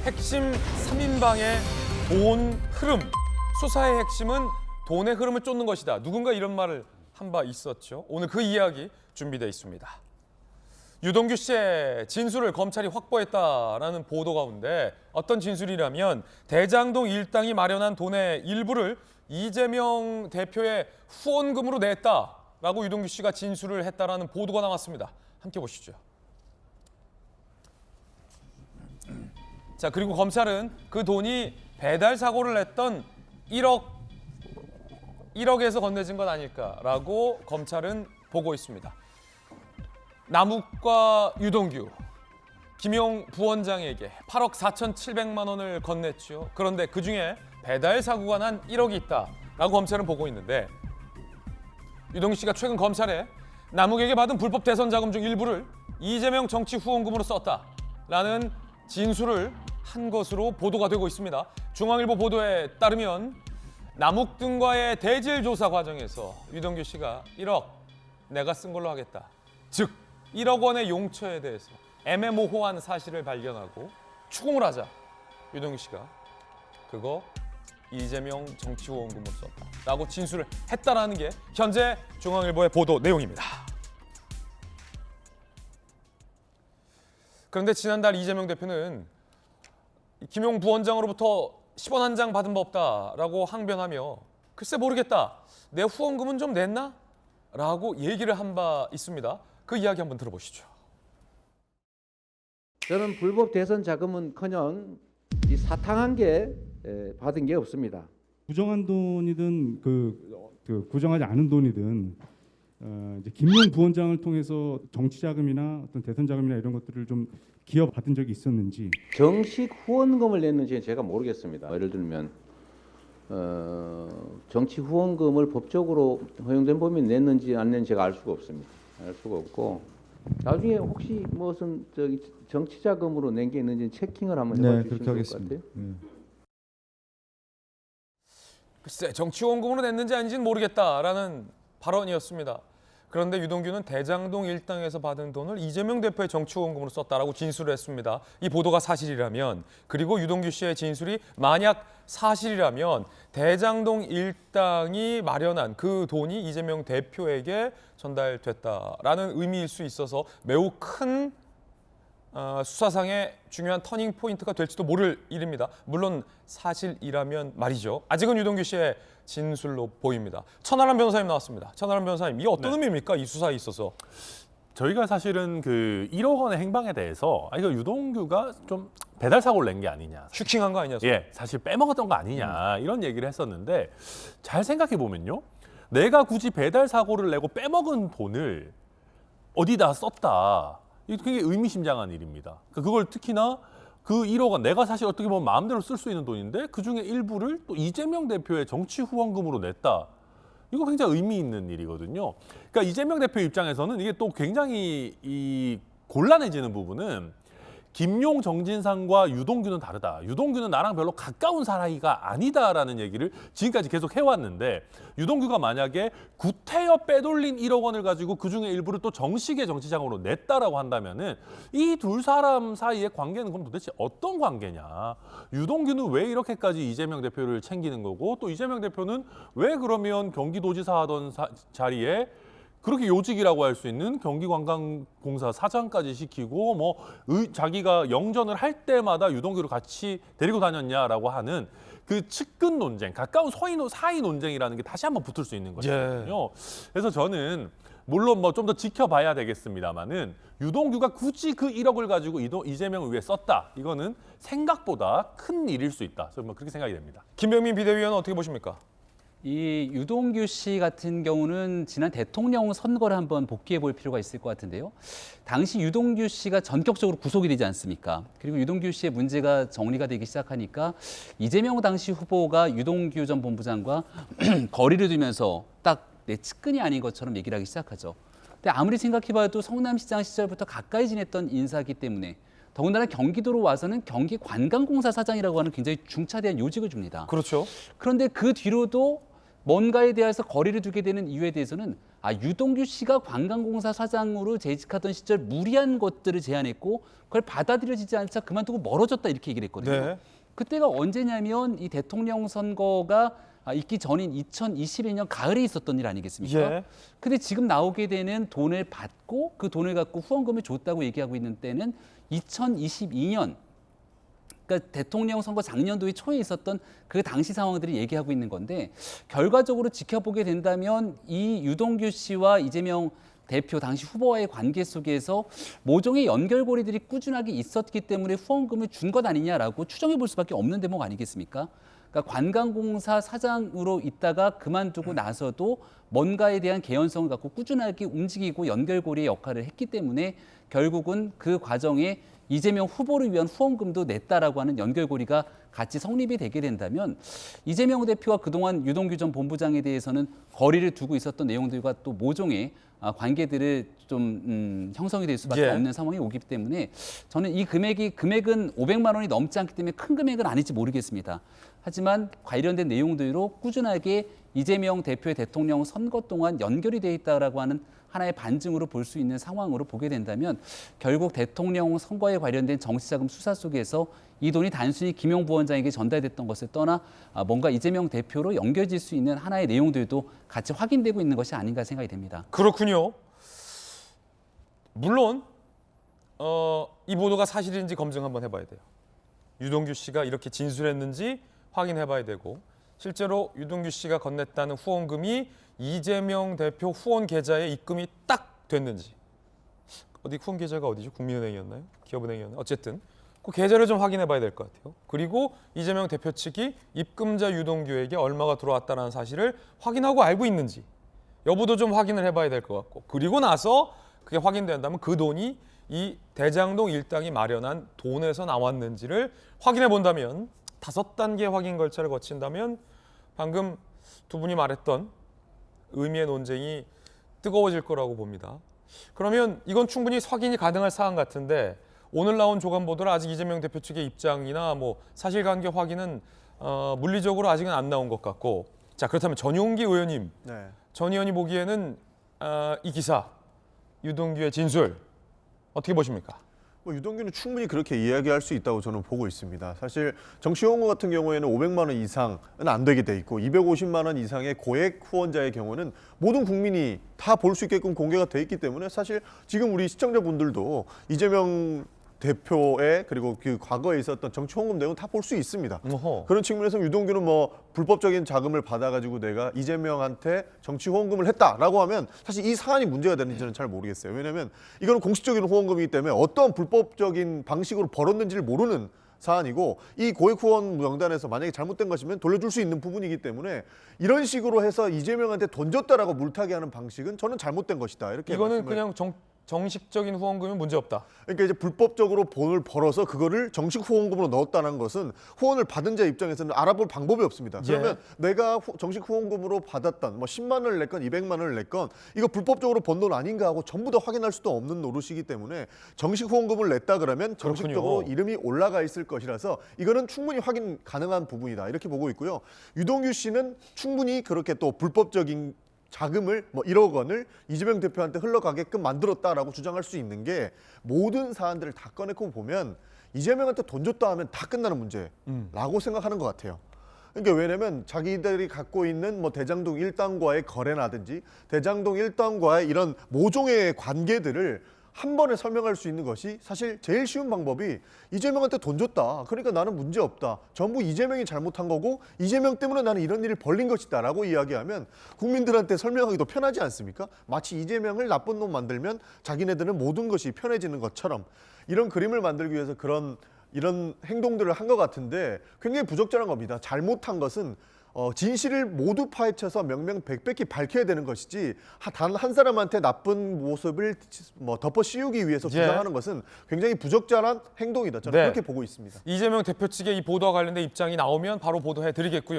핵심 3인방의 돈 흐름. 수사의 핵심은 돈의 흐름을 쫓는 것이다. 누군가 이런 말을 한 바 있었죠. 오늘 그 이야기 준비되어 있습니다. 유동규 씨의 진술을 검찰이 확보했다라는 보도 가운데 어떤 진술이라면 대장동 일당이 마련한 돈의 일부를 이재명 대표의 후원금으로 냈다라고 유동규 씨가 진술을 했다라는 보도가 나왔습니다. 함께 보시죠. 자, 그리고 검찰은 그 돈이 배달 사고를 냈던 1억에서 건네진 건 아닐까라고 검찰은 보고 있습니다. 남욱과 유동규, 김용 부원장에게 8억 4,700만 원을 건넸죠. 그런데 그중에 배달 사고가 난 1억이 있다라고 검찰은 보고 있는데 유동규 씨가 최근 검찰에 남욱에게 받은 불법 대선 자금 중 일부를 이재명 정치 후원금으로 썼다라는 진술을 한 것으로 보도가 되고 있습니다. 중앙일보 보도에 따르면 남욱 등과의 대질 조사 과정에서 유동규 씨가 1억 내가 쓴 걸로 하겠다. 즉 1억 원의 용처에 대해서 애매모호한 사실을 발견하고 추궁을 하자 유동규 씨가 그거 이재명 정치 후원금으로 썼다라고 진술을 했다라는 게 현재 중앙일보의 보도 내용입니다. 그런데 지난달 이재명 대표는 김용 부원장으로부터 10원 한 장 받은 바 없다라고 항변하며 글쎄 모르겠다. 내 후원금은 좀 냈나? 라고 얘기를 한 바 있습니다. 그 이야기 한번 들어보시죠. 저는 불법 대선 자금은커녕 이 사탕한 게 받은 게 없습니다. 구정한 돈이든 구정하지 않은 돈이든 이제 김용 부원장을 통해서 정치 자금이나 어떤 대선 자금이나 이런 것들을 좀 기여 받은 적이 있었는지. 정식 후원금을 냈는지 제가 모르겠습니다. 예를 들면 정치 후원금을 법적으로 허용된 범위 냈는지 안 냈는지 제가 알 수가 없습니다. 알 수가 없고 나중에 혹시 무슨 정치 자금으로 낸 게 있는지 체킹을 한번 해봐 주시면 좋을 것 같아요. 글쎄 정치 후원금으로 냈는지 아닌지는 모르겠다라는 발언이었습니다. 그런데 유동규는 대장동 일당에서 받은 돈을 이재명 대표의 정치 후원금으로 썼다라고 진술을 했습니다. 이 보도가 사실이라면, 그리고 유동규 씨의 진술이 만약 사실이라면 대장동 일당이 마련한 그 돈이 이재명 대표에게 전달됐다라는 의미일 수 있어서 매우 큰 수사상의 중요한 터닝 포인트가 될지도 모를 일입니다. 물론 사실이라면 말이죠. 아직은 유동규 씨의 진술로 보입니다. 천하람 변호사님 나왔습니다. 천하람 변호사님, 이게 어떤 의미입니까? 이 수사에 있어서. 저희가 사실은 그 1억 원의 행방에 대해서 이거 유동규가 좀 배달 사고를 낸 게 아니냐. 슈킹한 거 아니냐? 예, 사실 빼먹었던 거 아니냐 이런 얘기를 했었는데 잘 생각해 보면요. 내가 굳이 배달 사고를 내고 빼먹은 돈을 어디다 썼다. 이게 굉장히 의미심장한 일입니다. 그걸 특히나 그 1억 원 내가 사실 어떻게 보면 마음대로 쓸 수 있는 돈인데 그중에 일부를 또 이재명 대표의 정치 후원금으로 냈다. 이거 굉장히 의미 있는 일이거든요. 그러니까 이재명 대표 입장에서는 이게 또 굉장히 곤란해지는 부분은 김용, 정진상과 유동규는 다르다. 유동규는 나랑 별로 가까운 사이가 아니다라는 얘기를 지금까지 계속 해왔는데 유동규가 만약에 구태여 빼돌린 1억 원을 가지고 그중에 일부를 또 정식의 정치자금으로 냈다라고 한다면은 이 두 사람 사이의 관계는 그럼 도대체 어떤 관계냐. 유동규는 왜 이렇게까지 이재명 대표를 챙기는 거고 또 이재명 대표는 왜 그러면 경기도지사 하던 자리에 그렇게 요직이라고 할 수 있는 경기관광공사 사장까지 시키고 자기가 영전을 할 때마다 유동규를 같이 데리고 다녔냐라고 하는 그 측근 논쟁, 가까운 사이 논쟁이라는 게 다시 한번 붙을 수 있는 거거든요. 그래서 저는 물론 좀 더 지켜봐야 되겠습니다만은 유동규가 굳이 그 1억을 가지고 이재명 위에 썼다. 이거는 생각보다 큰 일일 수 있다. 저는 그렇게 생각이 됩니다. 김병민 비대위원은 어떻게 보십니까? 이 유동규 씨 같은 경우는 지난 대통령 선거를 한번 복귀해 볼 필요가 있을 것 같은데요. 당시 유동규 씨가 전격적으로 구속이 되지 않습니까? 그리고 유동규 씨의 문제가 정리가 되기 시작하니까 이재명 당시 후보가 유동규 전 본부장과 거리를 두면서 딱 내 측근이 아닌 것처럼 얘기를 하기 시작하죠. 근데 아무리 생각해봐도 성남시장 시절부터 가까이 지냈던 인사이기 때문에 더군다나 경기도로 와서는 경기관광공사 사장이라고 하는 굉장히 중차대한 요직을 줍니다. 그렇죠. 그런데 그 뒤로도 뭔가에 대해서 거리를 두게 되는 이유에 대해서는 유동규 씨가 관광공사 사장으로 재직하던 시절 무리한 것들을 제안했고 그걸 받아들여지지 않자 그만두고 멀어졌다 이렇게 얘기를 했거든요. 네. 그때가 언제냐면 이 대통령 선거가 있기 전인 2021년 가을에 있었던 일 아니겠습니까? 예. 근데 지금 나오게 되는 돈을 받고 그 돈을 갖고 후원금을 줬다고 얘기하고 있는 때는 2022년 그러니까 대통령 선거 작년도에 초에 있었던 그 당시 상황들이 얘기하고 있는 건데 결과적으로 지켜보게 된다면 이 유동규 씨와 이재명 대표 당시 후보와의 관계 속에서 모종의 연결고리들이 꾸준하게 있었기 때문에 후원금을 준 것 아니냐라고 추정해 볼 수밖에 없는 대목 아니겠습니까? 그러니까 관광공사 사장으로 있다가 그만두고 나서도 뭔가에 대한 개연성을 갖고 꾸준하게 움직이고 연결고리의 역할을 했기 때문에 결국은 그 과정에 이재명 후보를 위한 후원금도 냈다라고 하는 연결고리가 같이 성립이 되게 된다면 이재명 대표와 그동안 유동규 전 본부장에 대해서는 거리를 두고 있었던 내용들과 또 모종의 관계들을 좀 형성이 될 수밖에 예. 없는 상황이 오기 때문에 저는 이 금액은 500만 원이 넘지 않기 때문에 큰 금액은 아닐지 모르겠습니다. 하지만 관련된 내용들로 꾸준하게 이재명 대표의 대통령 선거 동안 연결이 돼 있다라고 하는 하나의 반증으로 볼 수 있는 상황으로 보게 된다면 결국 대통령 선거에 관련된 정치자금 수사 속에서 이 돈이 단순히 김용 부원장에게 전달됐던 것을 떠나 뭔가 이재명 대표로 연결질 수 있는 하나의 내용들도 같이 확인되고 있는 것이 아닌가 생각이 됩니다. 그렇군요. 물론 이 보도가 사실인지 검증 한번 해봐야 돼요. 유동규 씨가 이렇게 진술했는지 확인해봐야 되고 실제로 유동규 씨가 건넸다는 후원금이 이재명 대표 후원 계좌에 입금이 딱 됐는지 어디 후원 계좌가 어디죠? 국민은행이었나요? 기업은행이었나요? 어쨌든 그 계좌를 좀 확인해봐야 될 것 같아요. 그리고 이재명 대표 측이 입금자 유동규에게 얼마가 들어왔다는 사실을 확인하고 알고 있는지 여부도 좀 확인을 해봐야 될 것 같고 그리고 나서 그게 확인된다면 그 돈이 이 대장동 일당이 마련한 돈에서 나왔는지를 확인해 본다면 5단계 확인 절차를 거친다면 방금 두 분이 말했던 의미의 논쟁이 뜨거워질 거라고 봅니다. 그러면 이건 충분히 확인이 가능할 사안 같은데 오늘 나온 조간 보도는 아직 이재명 대표 측의 입장이나 뭐 사실관계 확인은 물리적으로 아직은 안 나온 것 같고 자 그렇다면 전용기 의원님, 네. 전 의원이 보기에는 이 기사 유동규의 진술 어떻게 보십니까? 뭐 유동규는 충분히 그렇게 이야기할 수 있다고 저는 보고 있습니다. 사실 정치후원금 같은 경우에는 500만 원 이상은 안 되게 돼 있고 250만 원 이상의 고액 후원자의 경우는 모든 국민이 다 볼 수 있게끔 공개가 돼 있기 때문에 사실 지금 우리 시청자분들도 이재명 대표의 그리고 그 과거에 있었던 정치 후원금 내용 다 볼 수 있습니다. 어허. 그런 측면에서 유동규는 뭐 불법적인 자금을 받아가지고 내가 이재명한테 정치 후원금을 했다라고 하면 사실 이 사안이 문제가 되는지는 잘 모르겠어요. 왜냐하면 이거는 공식적인 후원금이기 때문에 어떤 불법적인 방식으로 벌었는지를 모르는 사안이고 이 고액 후원 명단에서 만약에 잘못된 것이면 돌려줄 수 있는 부분이기 때문에 이런 식으로 해서 이재명한테 돈 줬다라고 물타기 하는 방식은 저는 잘못된 것이다. 이렇게 이거는 말씀을 그냥 정식적인 후원금은 문제 없다. 그러니까 이제 불법적으로 돈을 벌어서 그거를 정식 후원금으로 넣었다는 것은 후원을 받은 자 입장에서는 알아볼 방법이 없습니다. 그러면 내가 정식 후원금으로 받았던 뭐 10만 원을 냈건 200만 원을 냈건 이거 불법적으로 번 돈 아닌가 하고 전부 다 확인할 수도 없는 노릇이기 때문에 정식 후원금을 냈다 그러면 정식적으로 그렇군요. 이름이 올라가 있을 것이라서 이거는 충분히 확인 가능한 부분이다. 이렇게 보고 있고요. 유동규 씨는 충분히 그렇게 또 불법적인 자금을 뭐 1억 원을 이재명 대표한테 흘러가게끔 만들었다라고 주장할 수 있는 게 모든 사안들을 다 꺼내고 보면 이재명한테 돈 줬다 하면 다 끝나는 문제라고 생각하는 것 같아요. 그러니까 왜냐면 자기들이 갖고 있는 뭐 대장동 일당과의 거래라든지 대장동 일당과의 이런 모종의 관계들을 한 번에 설명할 수 있는 것이 사실 제일 쉬운 방법이 이재명한테 돈 줬다. 그러니까 나는 문제 없다. 전부 이재명이 잘못한 거고 이재명 때문에 나는 이런 일을 벌린 것이다 라고 이야기하면 국민들한테 설명하기도 편하지 않습니까? 마치 이재명을 나쁜 놈 만들면 자기네들은 모든 것이 편해지는 것처럼 이런 그림을 만들기 위해서 이런 행동들을 한 것 같은데 굉장히 부적절한 겁니다. 잘못한 것은 진실을 모두 파헤쳐서 명명백백히 밝혀야 되는 것이지 단 한 사람한테 나쁜 모습을 뭐 덮어 씌우기 위해서 주장하는 것은 굉장히 부적절한 행동이다. 저는 네. 그렇게 보고 있습니다. 이재명 대표 측의 이 보도와 관련된 입장이 나오면 바로 보도해 드리겠고요.